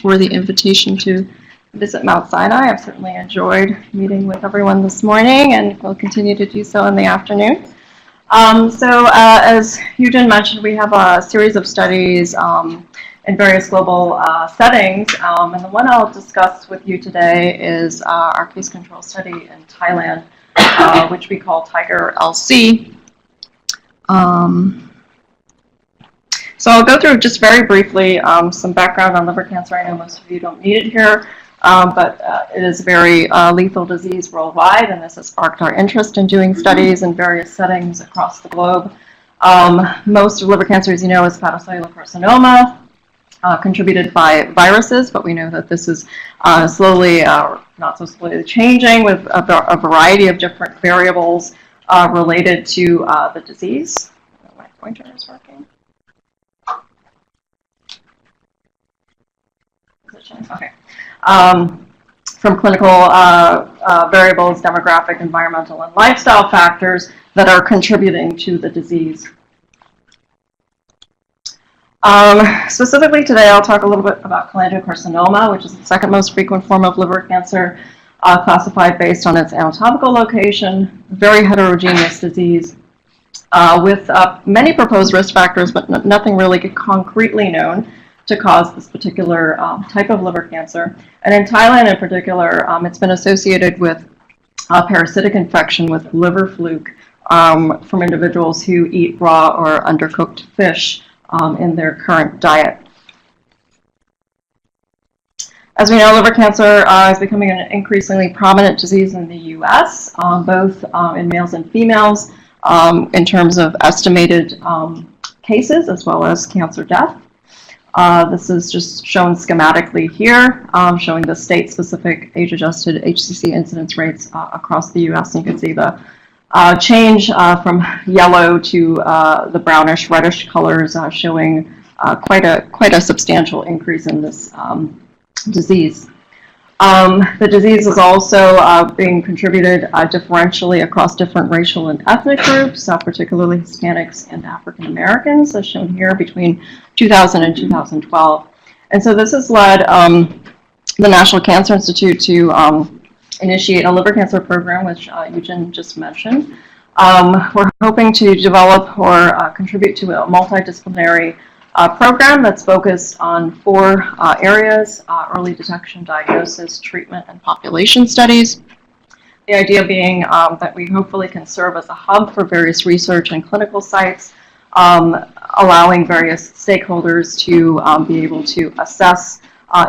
for the invitation to visit Mount Sinai. I've certainly enjoyed meeting with everyone this morning and will continue to do so in the afternoon. As Eugene mentioned, we have a series of studies in various global settings, and the one I'll discuss with you today is our case control study in Thailand, which we call Tiger LC. So I'll go through just very briefly some background on liver cancer. I know most of you don't need it here, but it is a very lethal disease worldwide, and this has sparked our interest in doing studies in various settings across the globe. Most of liver cancer, as you know, is hepatocellular carcinoma, contributed by viruses, but we know that this is slowly, not so slowly, changing with a variety of different variables related to the disease. My pointer is working. Okay. From clinical variables, demographic, environmental, and lifestyle factors that are contributing to the disease. Specifically today, I'll talk a little bit about cholangiocarcinoma, which is the second most frequent form of liver cancer, classified based on its anatomical location, very heterogeneous disease, with many proposed risk factors, but nothing really concretely known to cause this particular type of liver cancer. And in Thailand in particular, it's been associated with parasitic infection with liver fluke from individuals who eat raw or undercooked fish in their current diet. As we know, liver cancer is becoming an increasingly prominent disease in the U.S., both in males and females, in terms of estimated cases as well as cancer death. This is just shown schematically here, showing the state-specific age-adjusted HCC incidence rates across the U.S. And you can see the change from yellow to the brownish reddish colors, showing quite a substantial increase in this disease. The disease is also being contributed differentially across different racial and ethnic groups, particularly Hispanics and African Americans, as shown here between 2000 and 2012. And so this has led the National Cancer Institute to initiate a liver cancer program, which Eugene just mentioned. We're hoping to develop or contribute to a multidisciplinary program that's focused on 4 areas: early detection, diagnosis, treatment, and population studies. The idea being that we hopefully can serve as a hub for various research and clinical sites, allowing various stakeholders to be able to assess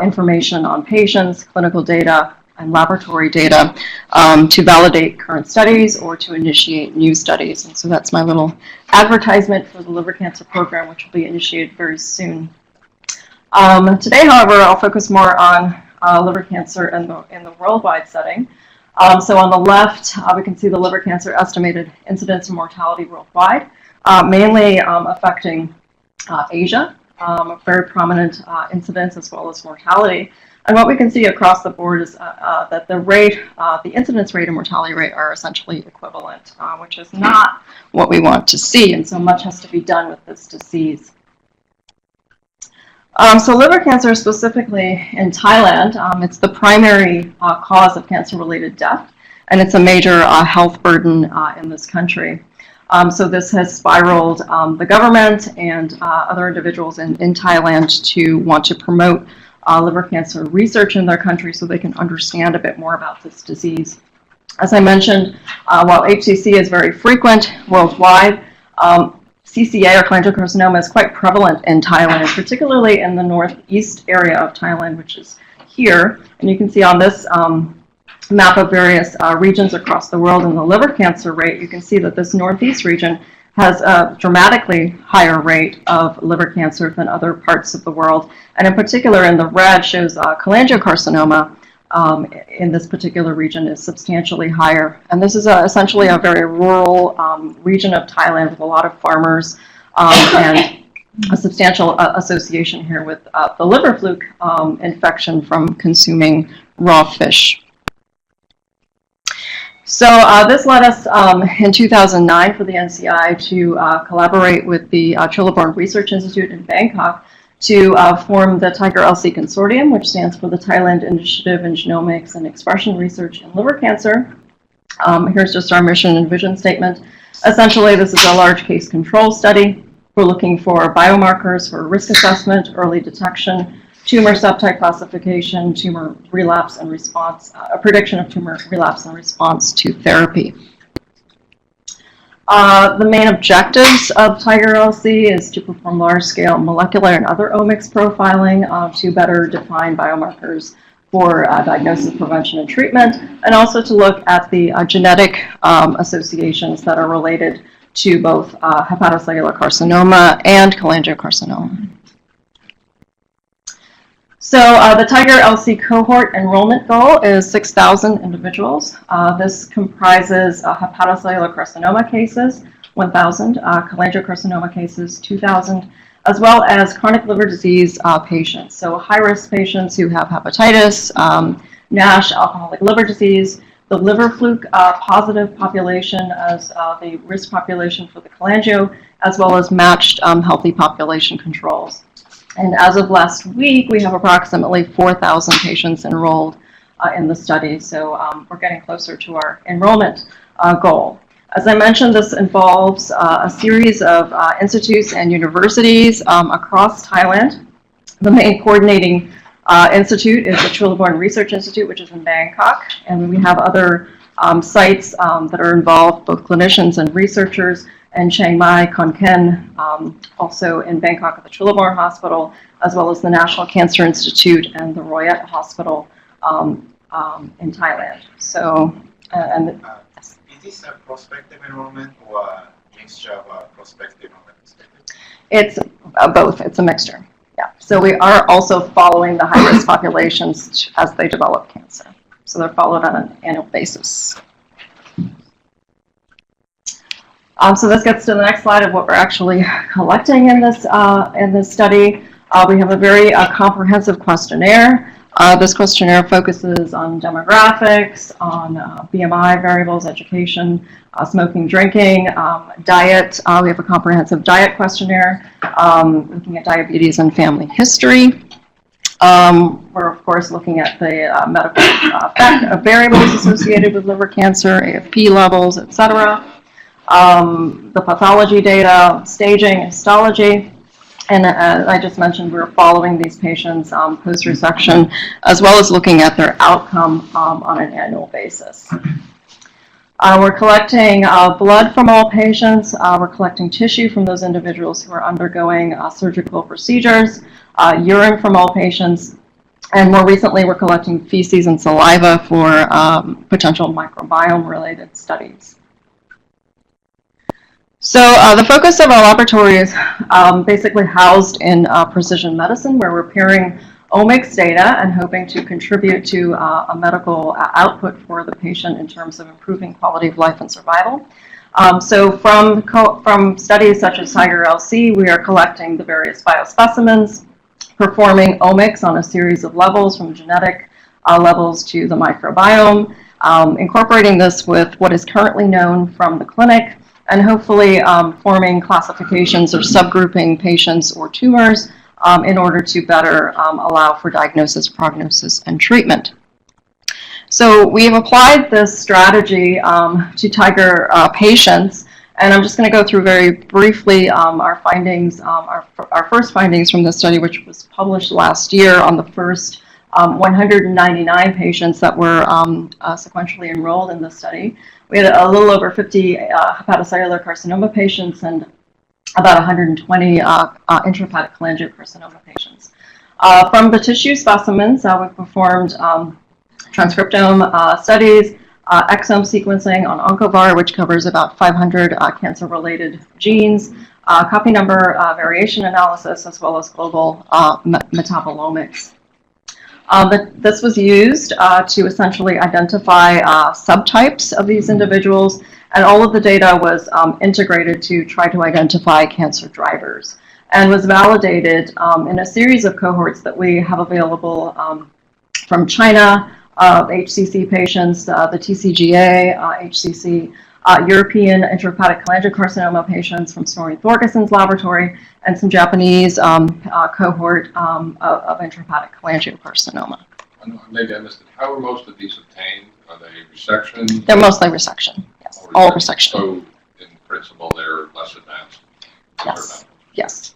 information on patients, clinical data, and laboratory data to validate current studies or to initiate new studies. And so that's my little advertisement for the liver cancer program, which will be initiated very soon. Today, however, I'll focus more on liver cancer in the worldwide setting. So on the left, we can see the liver cancer estimated incidence and mortality worldwide, mainly affecting Asia, a very prominent incidence as well as mortality. And what we can see across the board is that the incidence rate and mortality rate are essentially equivalent, which is not what we want to see, and so much has to be done with this disease. So liver cancer specifically in Thailand, it's the primary cause of cancer-related death, and it's a major health burden in this country. So this has spiraled the government and other individuals in Thailand to want to promote liver cancer research in their country so they can understand a bit more about this disease. As I mentioned, while HCC is very frequent worldwide, CCA, or cholangiocarcinoma, is quite prevalent in Thailand, particularly in the northeast area of Thailand, which is here. And you can see on this map of various regions across the world and the liver cancer rate, you can see that this northeast region has a dramatically higher rate of liver cancer than other parts of the world. And in particular, in the red shows cholangiocarcinoma in this particular region is substantially higher. And this is essentially a very rural region of Thailand with a lot of farmers and a substantial association here with the liver fluke infection from consuming raw fish. So this led us in 2009 for the NCI to collaborate with the Cholaborn Research Institute in Bangkok to form the Tiger-LC Consortium, which stands for the Thailand Initiative in Genomics and Expression Research in Liver Cancer. Here's just our mission and vision statement. Essentially, this is a large case control study. We're looking for biomarkers for risk assessment, early detection, tumor subtype classification, tumor relapse and response, a prediction of tumor relapse and response to therapy. The main objectives of Tiger-LC is to perform large-scale molecular and other omics profiling to better define biomarkers for diagnosis, prevention, and treatment, and also to look at the genetic associations that are related to both hepatocellular carcinoma and cholangiocarcinoma. So the Tiger-LC cohort enrollment goal is 6,000 individuals. This comprises hepatocellular carcinoma cases, 1,000, cholangiocarcinoma cases, 2,000, as well as chronic liver disease patients. So high-risk patients who have hepatitis, NASH, alcoholic liver disease, the liver fluke positive population as the risk population for the cholangio, as well as matched healthy population controls. And as of last week, we have approximately 4,000 patients enrolled in the study. So we're getting closer to our enrollment goal. As I mentioned, this involves a series of institutes and universities across Thailand. The main coordinating institute is the Chulalongkorn Research Institute, which is in Bangkok. And we have other sites that are involved, both clinicians and researchers, in Chiang Mai, Khon Kaen, also in Bangkok at the Chulalongkorn Hospital, as well as the National Cancer Institute and the Royat Hospital in Thailand. So, is this a prospective enrollment or a mixture of prospective and retrospective? It's both. It's a mixture. Yeah. So we are also following the high-risk populations as they develop cancer. So they're followed on an annual basis. So this gets to the next slide of what we're actually collecting in this study. We have a very comprehensive questionnaire. This questionnaire focuses on demographics, on BMI variables, education, smoking, drinking, diet. We have a comprehensive diet questionnaire looking at diabetes and family history. We're, of course, looking at the medical effect of variables associated with liver cancer, AFP levels, etc. The pathology data, staging, histology. And as I just mentioned, we're following these patients post-resection, as well as looking at their outcome on an annual basis. We're collecting blood from all patients. We're collecting tissue from those individuals who are undergoing surgical procedures, urine from all patients, and more recently we're collecting feces and saliva for potential microbiome-related studies. So the focus of our laboratory is basically housed in precision medicine, where we're pairing omics data and hoping to contribute to a medical output for the patient in terms of improving quality of life and survival. So from studies such as Tiger-LC, we are collecting the various biospecimens, performing omics on a series of levels, from genetic levels to the microbiome, incorporating this with what is currently known from the clinic, and hopefully forming classifications or subgrouping patients or tumors in order to better allow for diagnosis, prognosis, and treatment. So we've applied this strategy to Tiger patients, and I'm just going to go through very briefly our findings, our first findings from this study, which was published last year on the first 199 patients that were sequentially enrolled in this study. We had a little over 50 hepatocellular carcinoma patients and about 120 intrahepatic cholangiocarcinoma patients. From the tissue specimens, we performed transcriptome studies, exome sequencing on Oncovar, which covers about 500 cancer-related genes, copy number variation analysis, as well as global metabolomics. This was used to essentially identify subtypes of these individuals, and all of the data was integrated to try to identify cancer drivers, and was validated in a series of cohorts that we have available from China, HCC patients, the TCGA, HCC, European intrahepatic cholangiocarcinoma patients from Snorri Thorgerson's laboratory, and some Japanese cohort of intrahepatic cholangiocarcinoma. Maybe I missed it. How are most of these obtained? Are they resection? They're mostly resection, yes, all resection. So, in principle, they're less advanced? Yes, yes.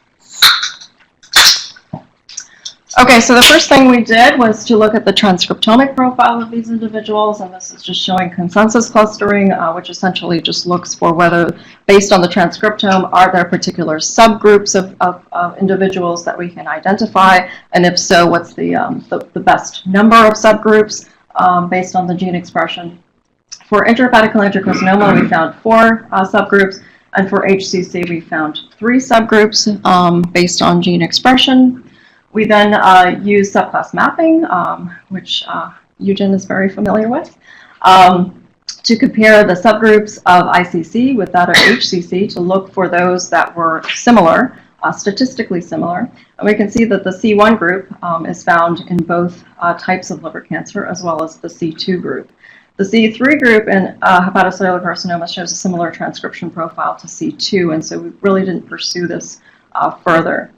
Okay, so the first thing we did was to look at the transcriptomic profile of these individuals, and this is just showing consensus clustering, which essentially just looks for whether, based on the transcriptome, are there particular subgroups of individuals that we can identify, and if so, what's the best number of subgroups based on the gene expression. For intrahepatic cholangiocarcinoma, we found 4 subgroups, and for HCC, we found 3 subgroups based on gene expression. We then use subclass mapping, which Eugen is very familiar with, to compare the subgroups of ICC with that of HCC to look for those that were similar, statistically similar. And we can see that the C1 group is found in both types of liver cancer, as well as the C2 group. The C3 group in hepatocellular carcinoma shows a similar transcription profile to C2, and so we really didn't pursue this further.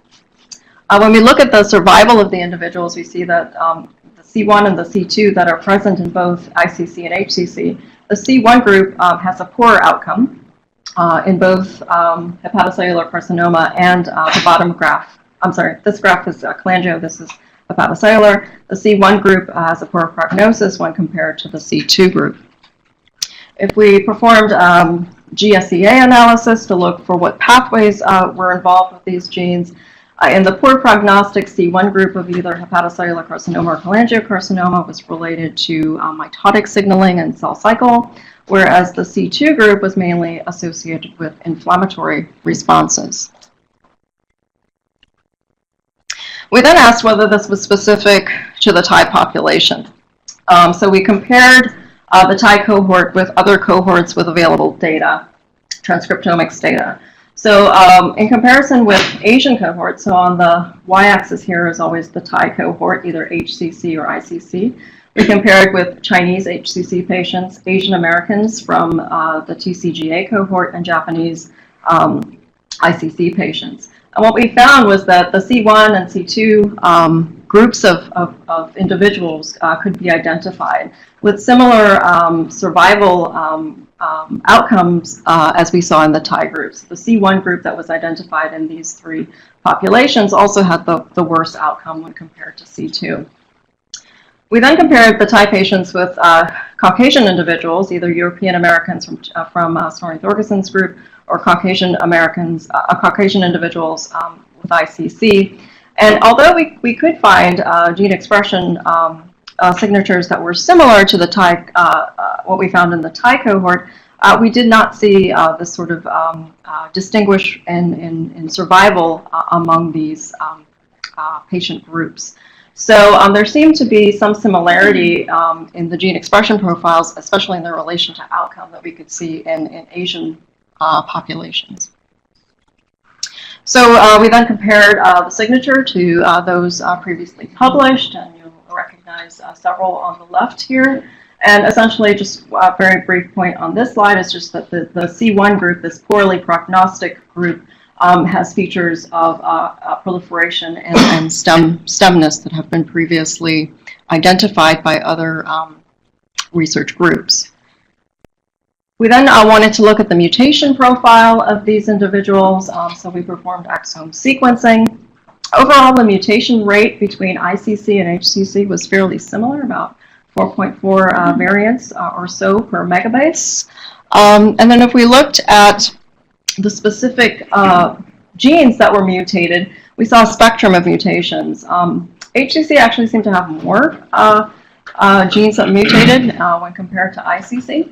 When we look at the survival of the individuals, we see that the C1 and the C2 that are present in both ICC and HCC, the C1 group has a poorer outcome in both hepatocellular carcinoma and the bottom graph. I'm sorry, this graph is cholangio, this is hepatocellular. The C1 group has a poorer prognosis when compared to the C2 group. If we performed GSEA analysis to look for what pathways were involved with these genes, in the poor prognostic C1 group of either hepatocellular carcinoma or cholangiocarcinoma was related to mitotic signaling and cell cycle, whereas the C2 group was mainly associated with inflammatory responses. We then asked whether this was specific to the Thai population. So we compared the Thai cohort with other cohorts with available data, transcriptomics data. So in comparison with Asian cohorts, so on the y-axis here is always the Thai cohort, either HCC or ICC. We compared with Chinese HCC patients, Asian Americans from the TCGA cohort, and Japanese ICC patients. And what we found was that the C1 and C2 groups of individuals could be identified with similar survival outcomes as we saw in the Thai groups. The C1 group that was identified in these 3 populations also had the worst outcome when compared to C2. We then compared the Thai patients with Caucasian individuals, either European Americans from Snorri Thorgerson's group, or Caucasian Americans, Caucasian individuals with ICC. And although we could find gene expression signatures that were similar to the Thai, what we found in the Thai cohort, we did not see this sort of distinguish in survival among these patient groups. So there seemed to be some similarity in the gene expression profiles, especially in their relation to outcome, that we could see in Asian populations. So we then compared the signature to those previously published, and you'll recognize several on the left here. And essentially, just a very brief point on this slide is just that the C1 group, this poorly prognostic group, has features of proliferation and stemness that have been previously identified by other research groups. We then wanted to look at the mutation profile of these individuals, so we performed exome sequencing. Overall, the mutation rate between ICC and HCC was fairly similar, about 4.4 variants or so per megabase. And then if we looked at the specific genes that were mutated, we saw a spectrum of mutations. HCC actually seemed to have more genes that mutated when compared to ICC.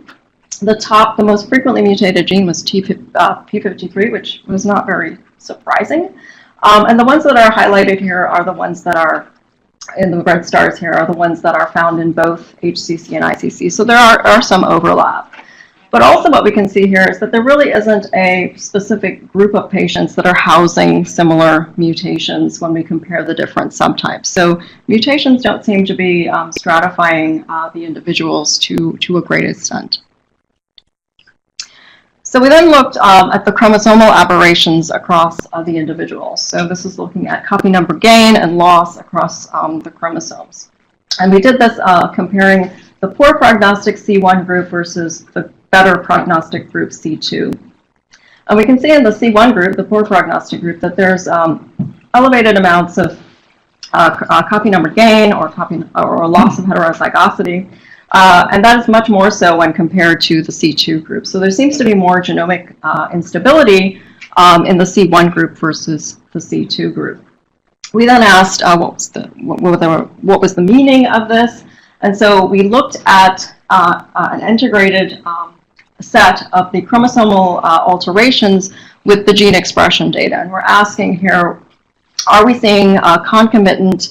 The most frequently mutated gene was P53, which was not very surprising. And the ones that are highlighted here are the ones that are in the red stars here are the ones that are found in both HCC and ICC. So there are some overlap. But also what we can see here is that there really isn't a specific group of patients that are housing similar mutations when we compare the different subtypes. So mutations don't seem to be stratifying the individuals to a great extent. So we then looked at the chromosomal aberrations across the individuals. So this is looking at copy number gain and loss across the chromosomes. And we did this comparing the poor prognostic C1 group versus the better prognostic group C2. And we can see in the C1 group, the poor prognostic group, that there's elevated amounts of copy number gain or loss of heterozygosity. And that is much more so when compared to the C2 group. So there seems to be more genomic instability in the C1 group versus the C2 group. We then asked what was the meaning of this, and so we looked at an integrated set of the chromosomal alterations with the gene expression data, and we're asking here, are we seeing concomitant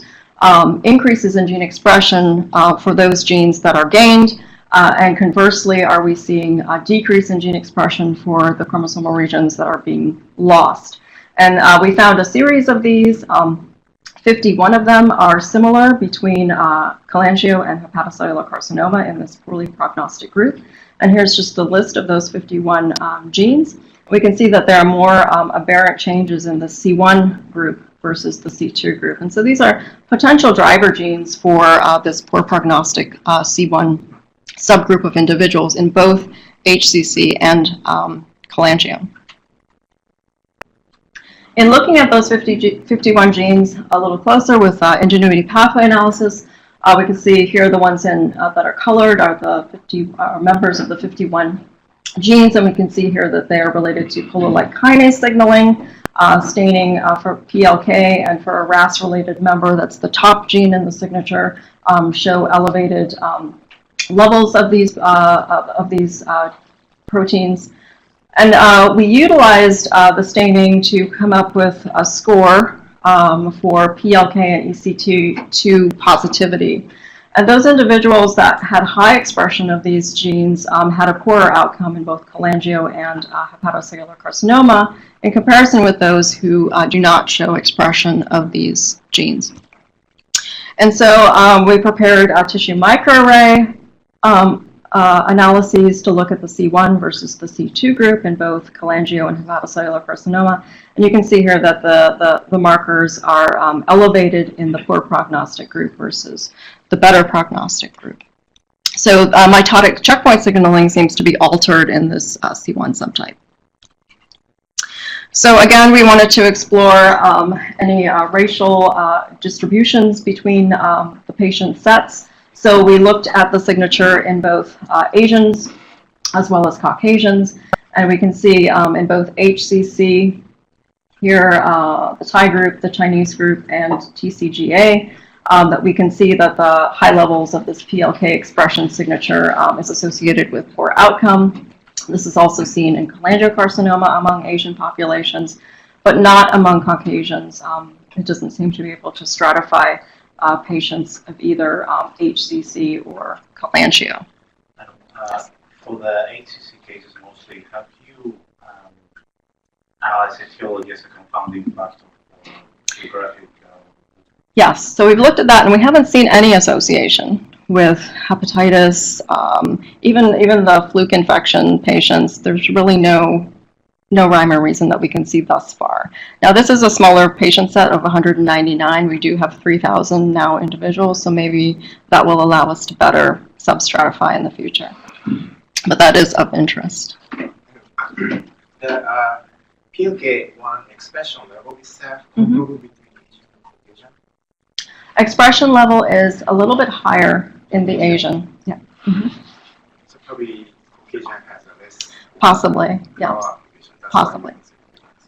increases in gene expression for those genes that are gained, and conversely, are we seeing a decrease in gene expression for the chromosomal regions that are being lost? And we found a series of these. 51 of them are similar between cholangio and hepatocellular carcinoma in this poorly prognostic group. And here's just the list of those 51 genes. We can see that there are more aberrant changes in the C1 group versus the C2 group. And so these are potential driver genes for this poor prognostic C1 subgroup of individuals in both HCC and cholangio. In looking at those 51 genes a little closer with ingenuity pathway analysis, we can see here the ones that are colored are the members of the 51 genes, and we can see here that they are related to polo-like kinase signaling, staining for PLK, and for a RAS-related member, that's the top gene in the signature, show elevated levels of these proteins. And we utilized the staining to come up with a score for PLK and EC2 positivity. And those individuals that had high expression of these genes had a poorer outcome in both cholangio and hepatocellular carcinoma in comparison with those who do not show expression of these genes. And so we prepared a tissue microarray analyses to look at the C1 versus the C2 group in both cholangio and hepatocellular carcinoma. And you can see here that the markers are elevated in the poor prognostic group versus the better prognostic group. So mitotic checkpoint signaling seems to be altered in this C1 subtype. So again, we wanted to explore any racial distributions between the patient sets. So we looked at the signature in both Asians as well as Caucasians, and we can see in both HCC here, the Thai group, the Chinese group, and TCGA, that we can see that the high levels of this PLK expression signature is associated with poor outcome. This is also seen in cholangiocarcinoma among Asian populations, but not among Caucasians. It doesn't seem to be able to stratify patients of either HCC or cholangio. For the HCC cases mostly, have you analyzed etiology as a confounding factor for geographic? Yes, so we've looked at that and we haven't seen any association with hepatitis, even the fluke infection patients. There's really no rhyme or reason that we can see thus far. Now, this is a smaller patient set of 199. We do have 3,000 now individuals, so maybe that will allow us to better substratify in the future. But that is of interest. The PLK1 expression level is comparable between Asian and Caucasian? Expression level is a little bit higher in the Asian. Yeah. So probably Caucasian has a less. Possibly, yes. Possibly.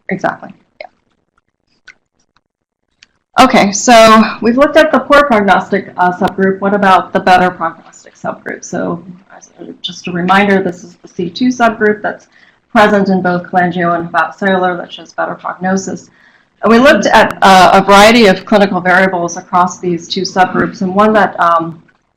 Exactly. Yeah. Okay, so we've looked at the poor prognostic subgroup. What about the better prognostic subgroup? So just a reminder, this is the C2 subgroup that's present in both cholangio and hepatocellular that shows better prognosis. And we looked at a variety of clinical variables across these two subgroups, and one that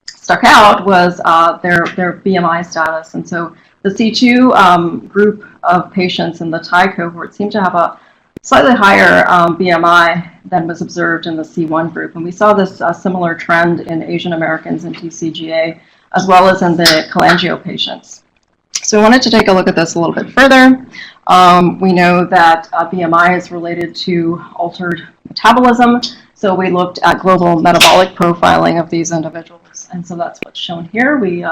stuck out was their BMI status. And so the C2 group of patients in the Thai cohort seemed to have a slightly higher BMI than was observed in the C1 group. And we saw this similar trend in Asian Americans and TCGA, as well as in the cholangio patients. So I wanted to take a look at this a little bit further. We know that BMI is related to altered metabolism, so we looked at global metabolic profiling of these individuals, and so that's what's shown here. We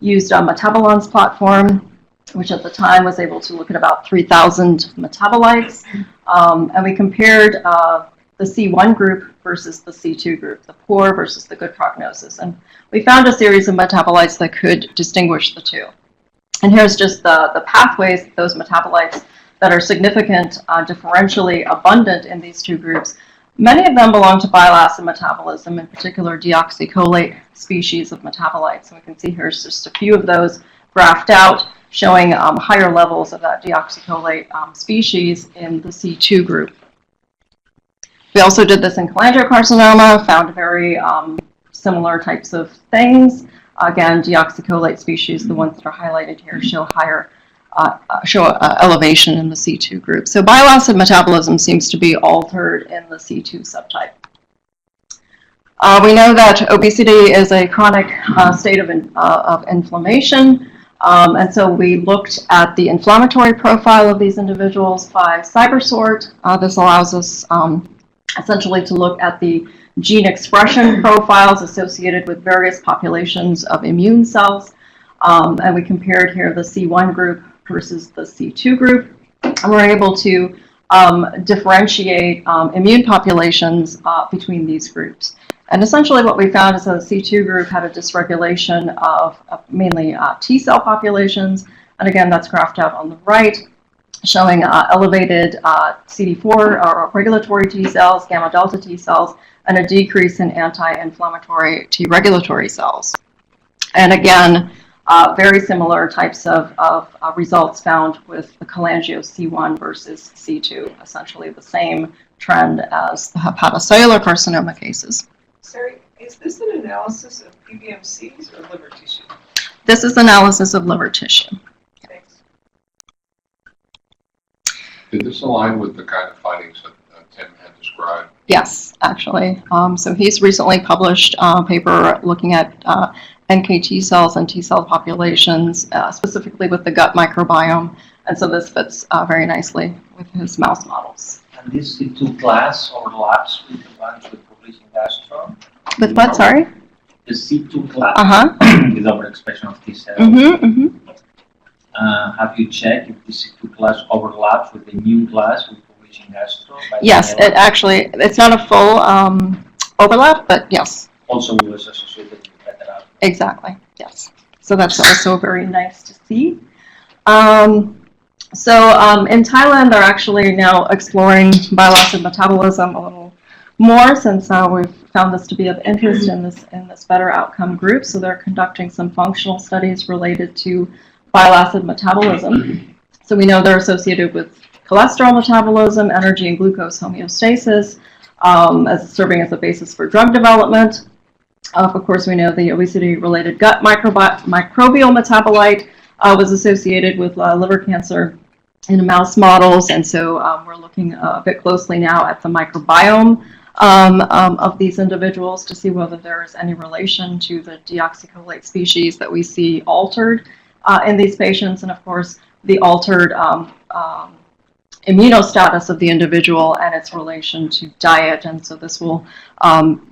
used a Metabolon's platform, which at the time was able to look at about 3,000 metabolites, and we compared the C1 group versus the C2 group, the poor versus the good prognosis, and we found a series of metabolites that could distinguish the two. And here's just the pathways, those metabolites that are significant, differentially abundant in these two groups. Many of them belong to bile acid metabolism, in particular deoxycholate species of metabolites. And we can see here's just a few of those graphed out, showing higher levels of that deoxycholate species in the C2 group. We also did this in cholangiocarcinoma, found very similar types of things. Again, deoxycholate species, the ones that are highlighted here, show higher, elevation in the C2 group. So bile acid metabolism seems to be altered in the C2 subtype. We know that obesity is a chronic state of inflammation, and so we looked at the inflammatory profile of these individuals by CyberSort. This allows us essentially to look at the gene expression profiles associated with various populations of immune cells. And we compared here the C1 group versus the C2 group. And we're able to differentiate immune populations between these groups. And essentially what we found is that the C2 group had a dysregulation of mainly T cell populations. And again, that's graphed out on the right, showing elevated CD4 or regulatory T cells, gamma delta T cells, and a decrease in anti-inflammatory T regulatory cells. And again, very similar types of results found with the cholangio C1 versus C2, essentially the same trend as the hepatocellular carcinoma cases. Sorry, is this an analysis of PBMCs or liver tissue? This is analysis of liver tissue. Thanks. Did this align with the kind of findings that Tim had described? Yes, actually. So he's recently published a paper looking at NKT cells and T cell populations, specifically with the gut microbiome. And so this fits very nicely with his mouse models. And this C2 class overlaps with the ones with publishing gastro? With what, sorry? The C2 class with overexpression of T cells. Have you checked if the C2 class overlaps with the new class with publishing gastro? Yes, it actually, it's not a full overlap, but yes. Also was associated with better outcome. Exactly, yes. So that's also very nice to see. In Thailand, they're actually now exploring bile acid metabolism a little more, since we've found this to be of interest in this better outcome group. So they're conducting some functional studies related to bile acid metabolism. So we know they're associated with cholesterol metabolism, energy and glucose homeostasis, as serving as a basis for drug development. Of course, we know the obesity-related gut microbial metabolite was associated with liver cancer in mouse models, and so we're looking a bit closely now at the microbiome of these individuals to see whether there is any relation to the deoxycholate species that we see altered in these patients, and of course the altered immunostatus of the individual and its relation to diet. And so this will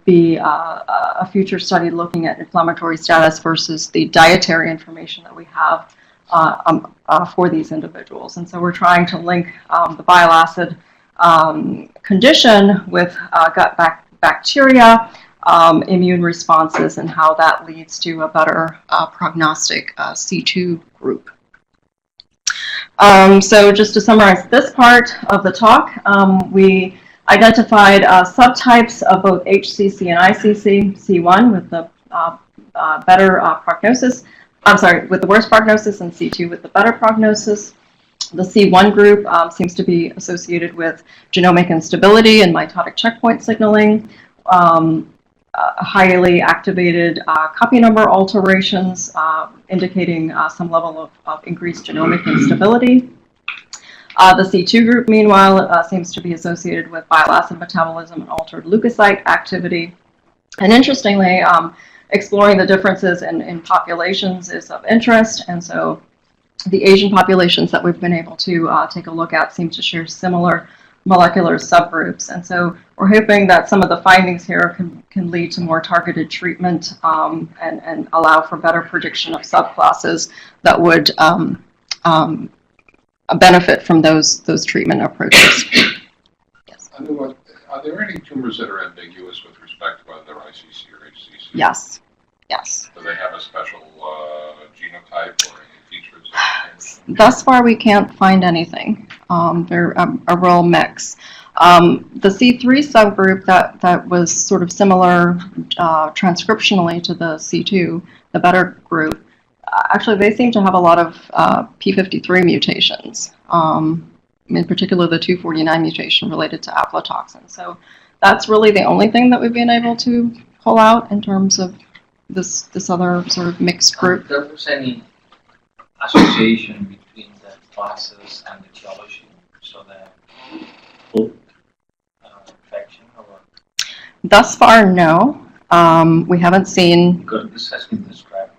be a future study looking at inflammatory status versus the dietary information that we have for these individuals. And so we're trying to link the bile acid condition with gut bacteria, immune responses, and how that leads to a better prognostic C2 group. So just to summarize this part of the talk, we identified subtypes of both HCC and ICC, C1 with the better prognosis, with the worst prognosis, and C2 with the better prognosis. The C1 group seems to be associated with genomic instability and mitotic checkpoint signaling, highly activated copy number alterations, indicating some level of increased genomic instability. The C2 group, meanwhile, seems to be associated with bile acid metabolism and altered leukocyte activity. And interestingly, exploring the differences in populations is of interest, and so the Asian populations that we've been able to take a look at seem to share similar molecular subgroups. And so we're hoping that some of the findings here can lead to more targeted treatment and allow for better prediction of subclasses that would benefit from those treatment approaches. Yes. Are there any tumors that are ambiguous with respect to whether they're ICC or HCC? Yes. Yes. Do they have a special genotype or any features? Thus far, we can't find anything. They're a real mix. The C3 subgroup that was sort of similar transcriptionally to the C2, the better group, actually they seem to have a lot of P53 mutations, in particular the 249 mutation related to aflatoxin. So that's really the only thing that we've been able to pull out in terms of this other sort of mixed group. There was any association between the classes and the etiology, so the full infection, or Thus far, no. We haven't seen. because this has been described.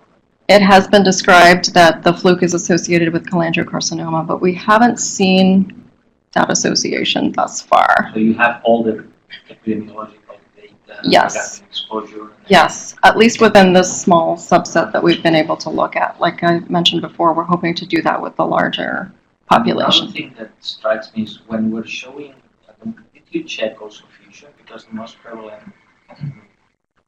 It has been described that the fluke is associated with cholangiocarcinoma, but we haven't seen that association thus far. So you have all the epidemiological data Yes. regarding exposure. And Yes, at least within this small subset that we've been able to look at. Like I mentioned before, we're hoping to do that with the larger population. Another thing that strikes me is when we're showing, did you check also fusion? Because the most prevalent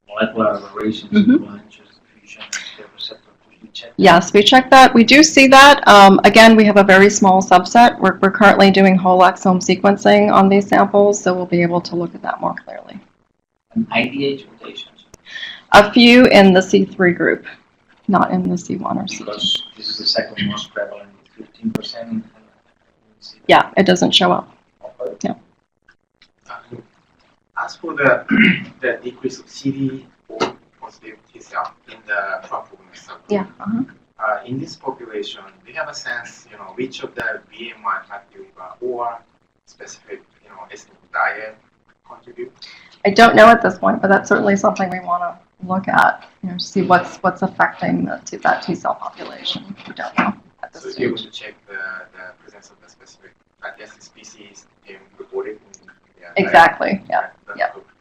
molecular aberrations in cholangiocarcinoma fusion is the receptor. Did you check? Yes, we checked that. We do see that. Again, we have a very small subset. We're currently doing whole exome sequencing on these samples, so we'll be able to look at that more clearly. And IDH mutations, A few in the C3 group, not in the C1 or C2. because this is the second most prevalent with 15% in Yeah, it doesn't show up. As for the decrease of CD4 positive T cell in the transcriptomic subgroup, Yeah. in this population, do you have a sense, which of the BMI factor or specific, ethnic diet contribute? I don't know at this point, but that's certainly something we want to look at, to see what's affecting that T cell population. We don't know at this So if you stage. want to check the presence of the specific fatty acid species reported in the Exactly, yeah.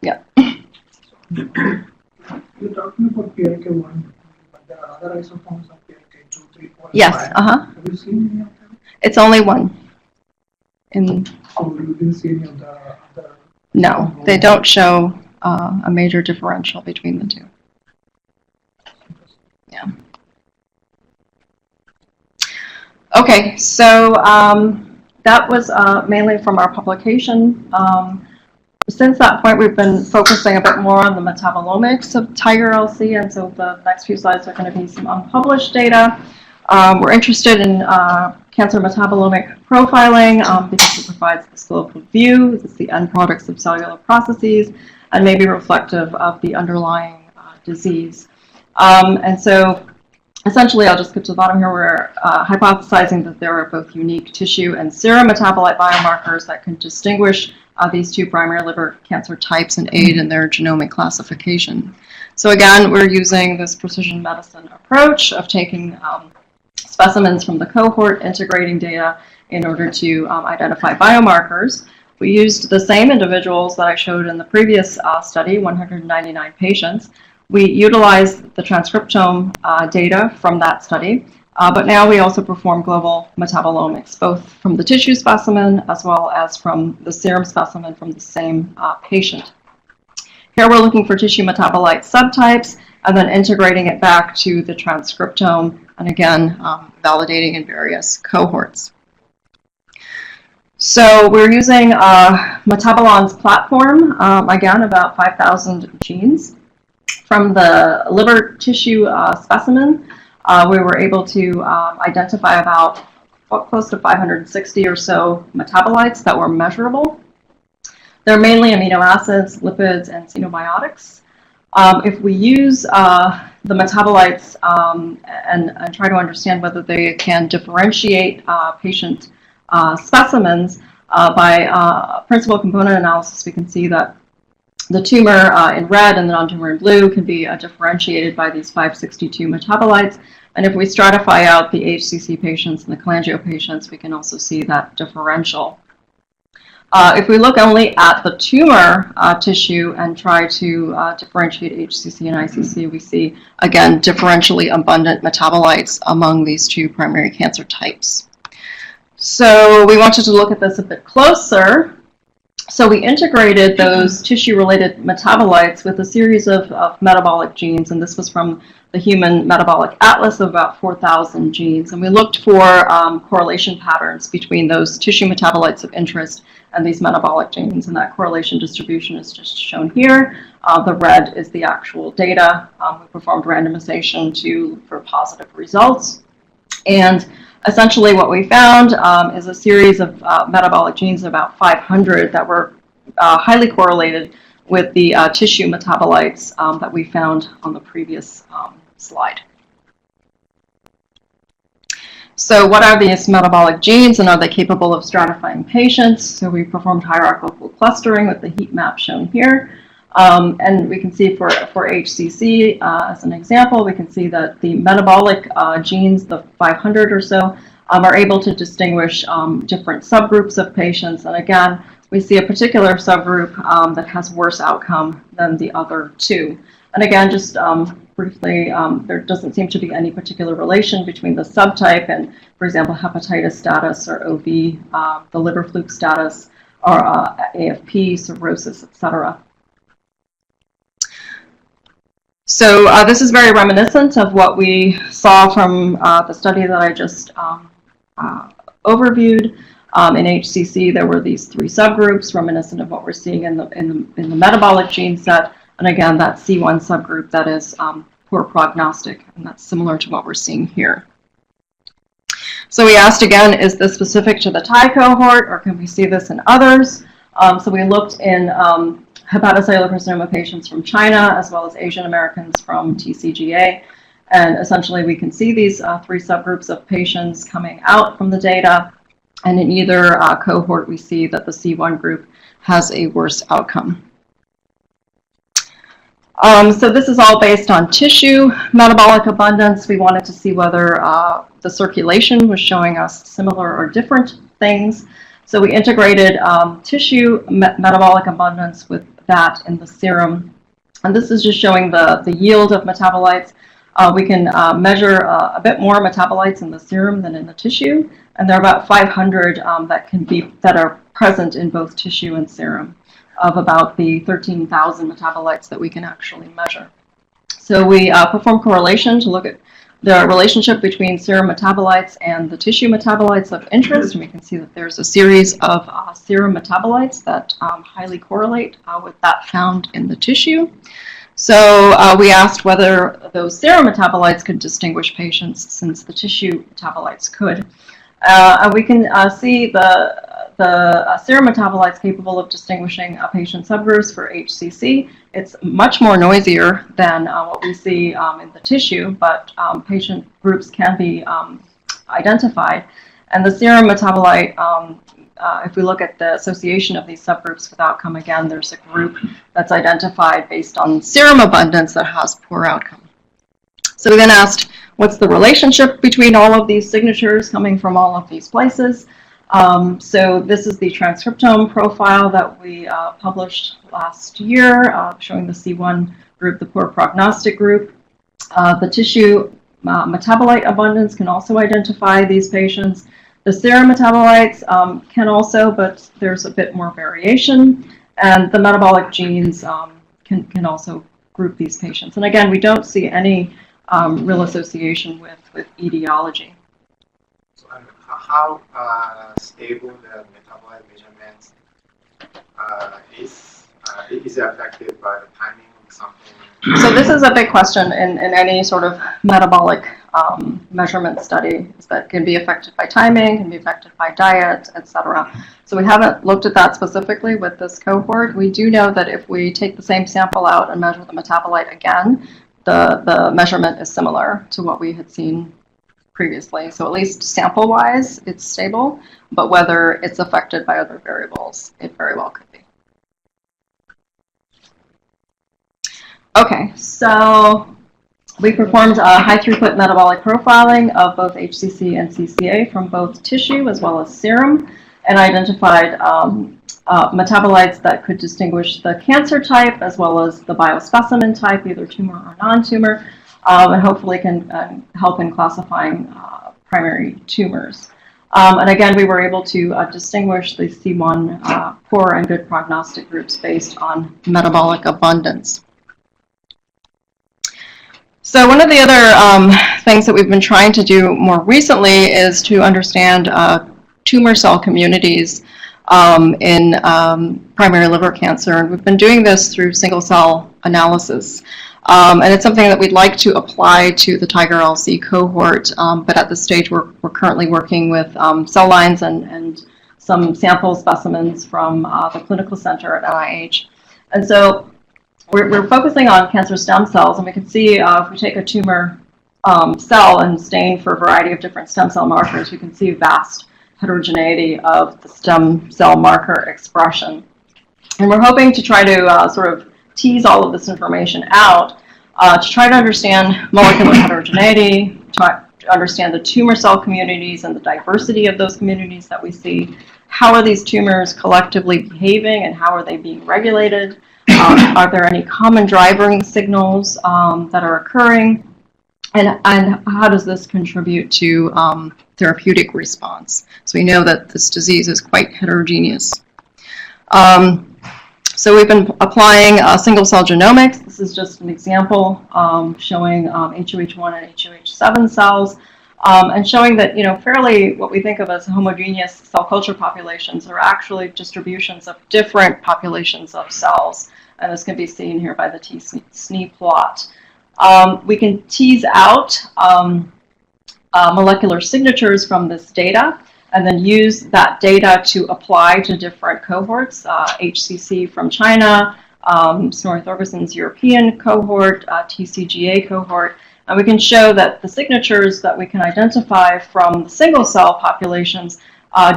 diet, You're talking about PLK1, but there are other isoforms of PLK2, 3, 4, and Yes, 5. uh-huh. Have you seen any of them? It's only one. So you didn't see any of the other? No, they don't show a major differential between the two. Yeah. Okay, so that was mainly from our publication. Since that point, we've been focusing a bit more on the metabolomics of Tiger LC, and so the next few slides are going to be some unpublished data. We're interested in cancer metabolomic profiling because it provides this global view. It's the end products of cellular processes and may be reflective of the underlying disease. And so essentially, I'll just get to the bottom here. We're hypothesizing that there are both unique tissue and serum metabolite biomarkers that can distinguish these two primary liver cancer types and aid in their genomic classification. So again, we're using this precision medicine approach of taking specimens from the cohort, integrating data in order to identify biomarkers. We used the same individuals that I showed in the previous study, 199 patients. We utilized the transcriptome data from that study, but now we also perform global metabolomics, both from the tissue specimen as well as from the serum specimen from the same patient. Here we're looking for tissue metabolite subtypes and then integrating it back to the transcriptome and again, validating in various cohorts. So we're using Metabolon's platform, again, about 5,000 genes. From the liver tissue specimen, we were able to identify about close to 560 or so metabolites that were measurable. They're mainly amino acids, lipids, and xenobiotics. If we use the metabolites and try to understand whether they can differentiate patient specimens by principal component analysis, we can see that The tumor in red and the non-tumor in blue can be differentiated by these 562 metabolites. And if we stratify out the HCC patients and the cholangio patients, we can also see that differential. If we look only at the tumor tissue and try to differentiate HCC and ICC, we see, again, differentially abundant metabolites among these two primary cancer types. So we wanted to look at this a bit closer. So we integrated those tissue-related metabolites with a series of metabolic genes, and this was from the Human Metabolic Atlas of about 4,000 genes. And we looked for correlation patterns between those tissue metabolites of interest and these metabolic genes, and that correlation distribution is just shown here. The red is the actual data. We performed randomization for positive results. And essentially what we found is a series of metabolic genes, about 500, that were highly correlated with the tissue metabolites that we found on the previous slide. So what are these metabolic genes, and are they capable of stratifying patients? So we performed hierarchical clustering with the heat map shown here. And we can see for HCC, as an example, we can see that the metabolic genes, the 500 or so, are able to distinguish different subgroups of patients. And again, we see a particular subgroup that has worse outcome than the other two. And again, just briefly, there doesn't seem to be any particular relation between the subtype and, for example, hepatitis status or OV, the liver fluke status, or AFP, cirrhosis, etc. So this is very reminiscent of what we saw from the study that I just overviewed. In HCC, there were these three subgroups, reminiscent of what we're seeing in the metabolic gene set. And again, that C1 subgroup that is poor prognostic, and that's similar to what we're seeing here. So we asked again, is this specific to the Thai cohort, or can we see this in others? So we looked in hepatocellular carcinoma patients from China, as well as Asian Americans from TCGA. And essentially, we can see these three subgroups of patients coming out from the data. And in either cohort, we see that the C1 group has a worse outcome. So this is all based on tissue metabolic abundance. We wanted to see whether the circulation was showing us similar or different things. So we integrated tissue metabolic abundance with that in the serum. And this is just showing the yield of metabolites. We can measure a bit more metabolites in the serum than in the tissue. And there are about 500 that are present in both tissue and serum, of about the 13,000 metabolites that we can actually measure. So we perform correlation to look at the relationship between serum metabolites and the tissue metabolites of interest. And we can see that there's a series of serum metabolites that highly correlate with that found in the tissue. So we asked whether those serum metabolites could distinguish patients, since the tissue metabolites could. And we can see the serum metabolites capable of distinguishing patient subgroups for HCC. It's much more noisier than what we see in the tissue, but patient groups can be identified. And the serum metabolite, if we look at the association of these subgroups with outcome, again, there's a group that's identified based on serum abundance that has poor outcome. So we then asked, what's the relationship between all of these signatures coming from all of these places? So this is the transcriptome profile that we published last year, showing the C1 group, the poor prognostic group. The tissue metabolite abundance can also identify these patients. The serum metabolites can also, but there's a bit more variation. And the metabolic genes can also group these patients. And again, we don't see any real association with etiology. So how stable the metabolite measurements is it affected by the timing of something? So this is a big question in any sort of metabolic measurement study, is that can be affected by timing, can be affected by diet, etc. So we haven't looked at that specifically with this cohort. We do know that if we take the same sample out and measure the metabolite again, the measurement is similar to what we had seen previously. So at least sample-wise, it's stable, but whether it's affected by other variables, it very well could be. Okay, so we performed a high-throughput metabolic profiling of both HCC and CCA from both tissue as well as serum, and identified metabolites that could distinguish the cancer type as well as the biospecimen type, either tumor or non-tumor, and hopefully can help in classifying primary tumors. And again, we were able to distinguish the C1 poor and good prognostic groups based on metabolic abundance. So one of the other things that we've been trying to do more recently is to understand tumor cell communities in primary liver cancer. And we've been doing this through single cell analysis. And it's something that we'd like to apply to the Tiger-LC cohort, but at this stage we're currently working with cell lines and some sample specimens from the clinical center at NIH. And so we're focusing on cancer stem cells, and we can see if we take a tumor cell and stain for a variety of different stem cell markers, we can see vast heterogeneity of the stem cell marker expression. And we're hoping to try to sort of tease all of this information out to try to understand molecular heterogeneity, to understand the tumor cell communities and the diversity of those communities that we see. How are these tumors collectively behaving and how are they being regulated? Are there any common driving signals that are occurring? And how does this contribute to therapeutic response? So we know that this disease is quite heterogeneous. So we've been applying single-cell genomics. This is just an example showing HOH1 and HOH7 cells and showing that, fairly what we think of as homogeneous cell culture populations are actually distributions of different populations of cells. And this can be seen here by the t-SNE plot. We can tease out molecular signatures from this data and then use that data to apply to different cohorts, HCC from China, Snorri Thorgesson's European cohort, TCGA cohort, and we can show that the signatures that we can identify from the single cell populations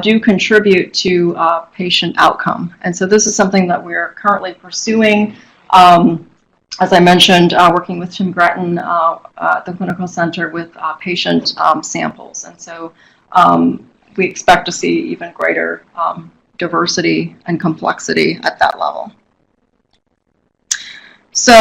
do contribute to patient outcome. And so this is something that we're currently pursuing. As I mentioned, working with Tim Gretton at the clinical center with patient samples. And so we expect to see even greater diversity and complexity at that level. So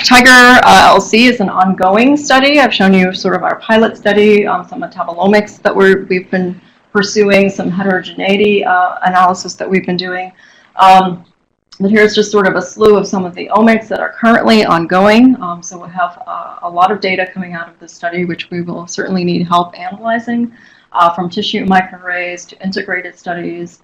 Tiger-LC is an ongoing study. I've shown you sort of our pilot study, some metabolomics that we've been pursuing, some heterogeneity analysis that we've been doing. But here's just sort of a slew of some of the omics that are currently ongoing. So we'll have a lot of data coming out of this study, which we will certainly need help analyzing, from tissue microarrays to integrated studies,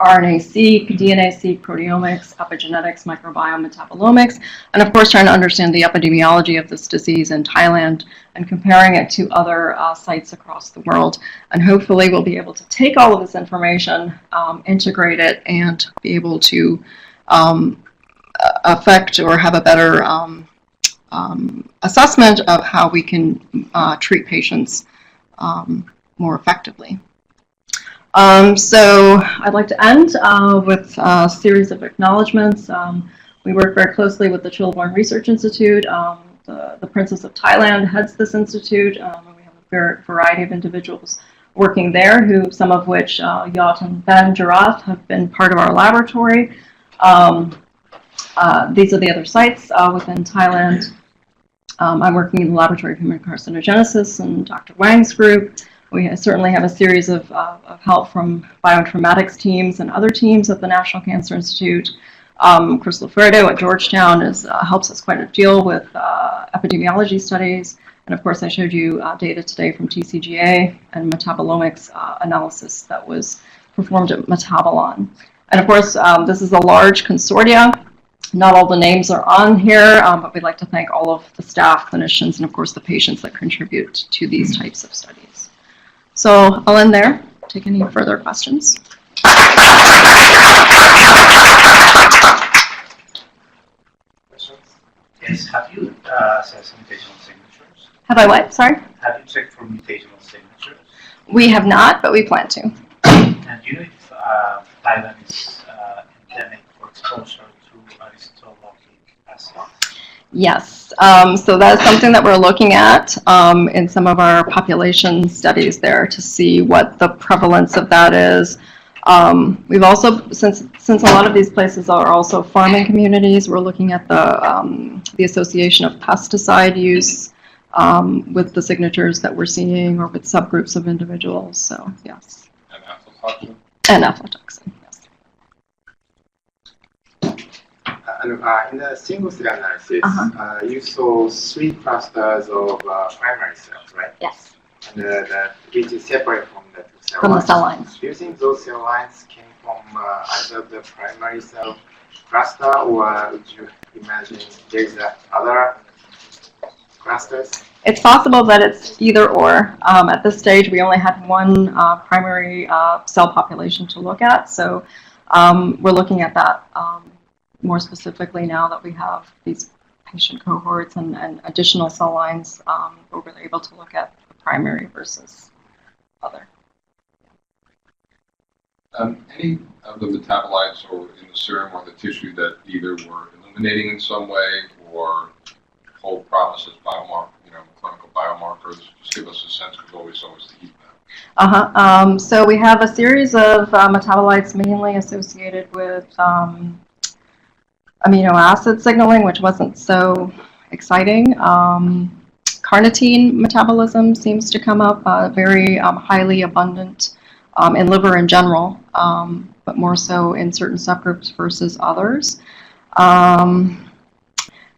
RNA-seq, DNA-seq, proteomics, epigenetics, microbiome, metabolomics, and of course trying to understand the epidemiology of this disease in Thailand and comparing it to other sites across the world. And hopefully we'll be able to take all of this information, integrate it, and be able to affect or have a better assessment of how we can treat patients more effectively. So I'd like to end with a series of acknowledgements. We work very closely with the Chilborn Research Institute. The Princess of Thailand heads this institute, and we have a variety of individuals working there, who some of which, Yot and Ben Jarath, have been part of our laboratory. These are the other sites within Thailand. I'm working in the Laboratory of Human Carcinogenesis and Dr. Wang's group. We certainly have a series of help from bioinformatics teams and other teams at the National Cancer Institute. Chris Loferdo at Georgetown helps us quite a deal with epidemiology studies. And of course, I showed you data today from TCGA and metabolomics analysis that was performed at Metabolon. And of course, this is a large consortia. Not all the names are on here, but we'd like to thank all of the staff, clinicians, and of course the patients that contribute to these types of studies. So I'll end there. Take any further questions. Yes, have you assessed mutational signatures? Have I what? Sorry? Have you checked for mutational signatures? We have not, but we plan to. And do you know if Thailand is endemic for exposure to aristologic acids? Yes, so that's something that we're looking at in some of our population studies there to see what the prevalence of that is. We've also, since a lot of these places are also farming communities, we're looking at the association of pesticide use with the signatures that we're seeing or with subgroups of individuals. So yes. And aflatoxin? And aflatoxin. In the single-cell analysis, you saw 3 clusters of primary cells, right? Yes. And which is separate from the 2 cell From lines. the cell lines. Do you think those cell lines came from either the primary cell cluster, or would you imagine there's other clusters? It's possible that it's either or. At this stage, we only had one primary cell population to look at, so we're looking at that more specifically now that we have these patient cohorts and additional cell lines, where we're able to look at the primary versus other. Any of the metabolites or in the serum or the tissue that either were eliminating in some way or hold promise as biomarker, clinical biomarkers? Just give us a sense, because always the heat map. So we have a series of metabolites mainly associated with amino acid signaling, which wasn't so exciting. Carnitine metabolism seems to come up, very highly abundant in liver in general, but more so in certain subgroups versus others.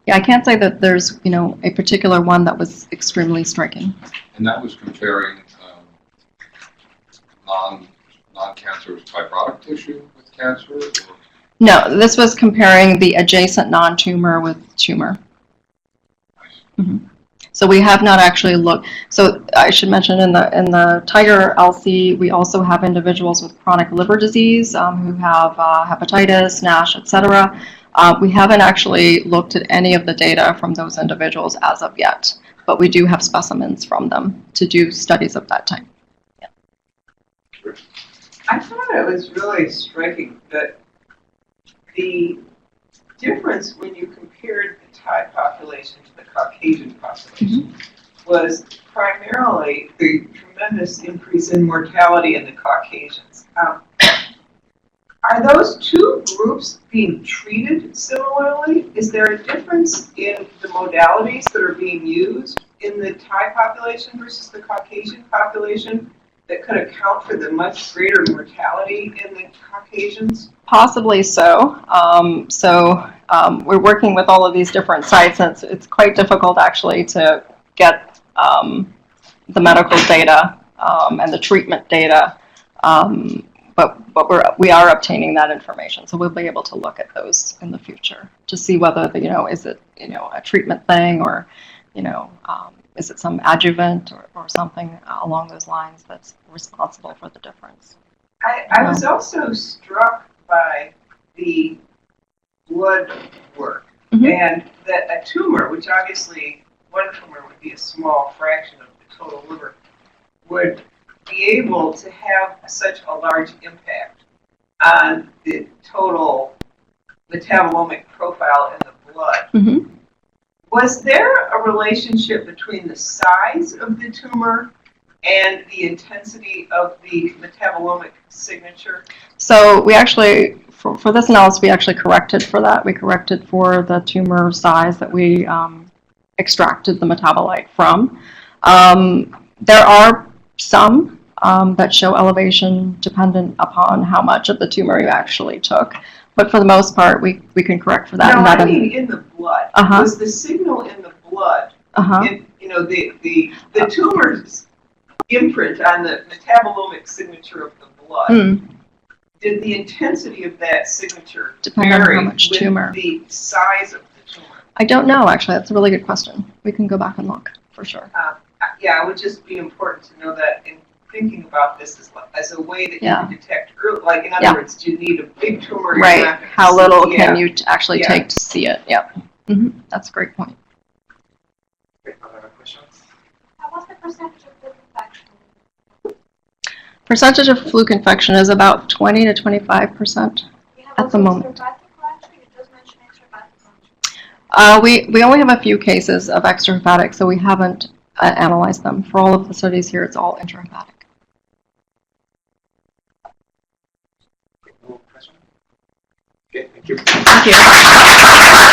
Yeah, I can't say that there's a particular one that was extremely striking. And that was comparing non-cancerous fibrotic tissue with cancer? Or? No, this was comparing the adjacent non-tumor with tumor. Mm-hmm. So we have not actually looked. So I should mention in the Tiger LC, we also have individuals with chronic liver disease who have hepatitis, NASH, etc. We haven't actually looked at any of the data from those individuals as of yet, but we do have specimens from them to do studies of that type. Yeah. I thought it was really striking that the difference when you compared the Thai population to the Caucasian population was primarily the tremendous increase in mortality in the Caucasians. Are those two groups being treated similarly? Is there a difference in the modalities that are being used in the Thai population versus the Caucasian population that could account for the much greater mortality in the Caucasians? Possibly so. We're working with all of these different sites, and it's quite difficult actually to get the medical data and the treatment data. But we are obtaining that information, so we'll be able to look at those in the future to see whether is it a treatment thing, or is it some adjuvant or something along those lines that's responsible for the difference. I was also struck by the blood work, and that a tumor, which obviously one tumor would be a small fraction of the total liver, would be able to have such a large impact on the total metabolomic profile in the blood. Was there a relationship between the size of the tumor and the intensity of the metabolomic signature? So we actually, for this analysis, we actually corrected for that. We corrected for the tumor size that we extracted the metabolite from. There are some that show elevation dependent upon how much of the tumor you actually took. But for the most part, we can correct for that. No, I mean in the blood. Was the signal in the blood, the tumor's imprint on the metabolomic signature of the blood, did the intensity of that signature depend on vary how much with tumor? The size of the tumor? I don't know, actually. That's a really good question. We can go back and look, for sure. Yeah, it would just be important to know that in thinking about this as a way that you can detect early. Like, in other words, do you need a big tumor? Right. How little can you actually take to see it? Yep. That's a great point. Other questions? What's the percentage of fluke infection? Percentage of fluke infection is about 20 to 25% at the moment. We only have a few cases of extrahepatic, so we haven't analyzed them. For all of the studies here, it's all intrahepatic. No question? Okay, thank you. Thank you.